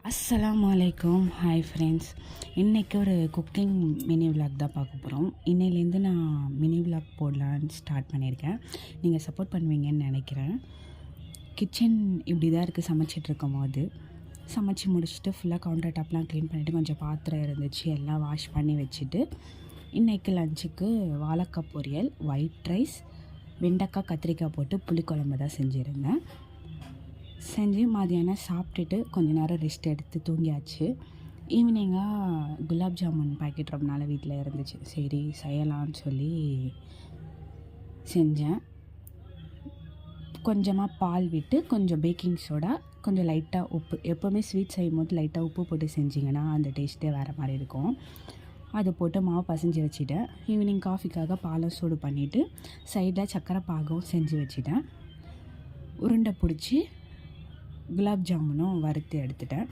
அஸ்ஸலாமு அலைக்கும். Hi friends, இன்றைக்கி ஒரு குக்கிங் மினி விலாக் தான் பார்க்க போகிறோம். இன்னையிலேருந்து நான் மினி விலாக் போடலான்னு ஸ்டார்ட் பண்ணியிருக்கேன். நீங்கள் சப்போர்ட் பண்ணுவீங்கன்னு நினைக்கிறேன். கிச்சன் இப்படி தான் இருக்குது. சமைச்சிட்ருக்கும் போது சமைச்சி முடிச்சுட்டு ஃபுல்லாக கவுண்டர் டாப்லாம் க்ளீன் பண்ணிவிட்டு கொஞ்சம் பாத்திரம் இருந்துச்சு, எல்லாம் வாஷ் பண்ணி வச்சுட்டு இன்றைக்கி லஞ்சுக்கு வாழைக்காய் பொரியல், ஒயிட் ரைஸ், வெண்டைக்காய் கத்திரிக்காய் போட்டு புளிக்குழம்பு தான் செஞ்சுருந்தேன். செஞ்சு மதியானம் சாப்பிட்டுட்டு கொஞ்ச நேரம் ரெஸ்ட் எடுத்து தூங்கியாச்சு. ஈவினிங்காக குலாப் ஜாமுன் பாக்கெட் ரொம்ப நாள் வீட்டில் இருந்துச்சு, சரி செய்யலான்னு சொல்லி செஞ்சேன். கொஞ்சமாக பால் விட்டு கொஞ்சம் பேக்கிங் சோடா, கொஞ்சம் லைட்டாக உப்பு. எப்போவுமே ஸ்வீட் செய்யும் போது லைட்டாக உப்பு போட்டு செஞ்சிங்கன்னா அந்த டேஸ்ட்டே வேறு மாதிரி இருக்கும். அதை போட்டு மாவு பசைஞ்சு வச்சுட்டேன். ஈவினிங் காஃபிக்காக பாலை சூடு பண்ணிவிட்டு சைடில் சர்க்கரை பாகம் செஞ்சு வச்சுட்டேன். உருண்டை பிடிச்சி குலாப் ஜாமுனும் வறுத்து எடுத்துட்டேன்.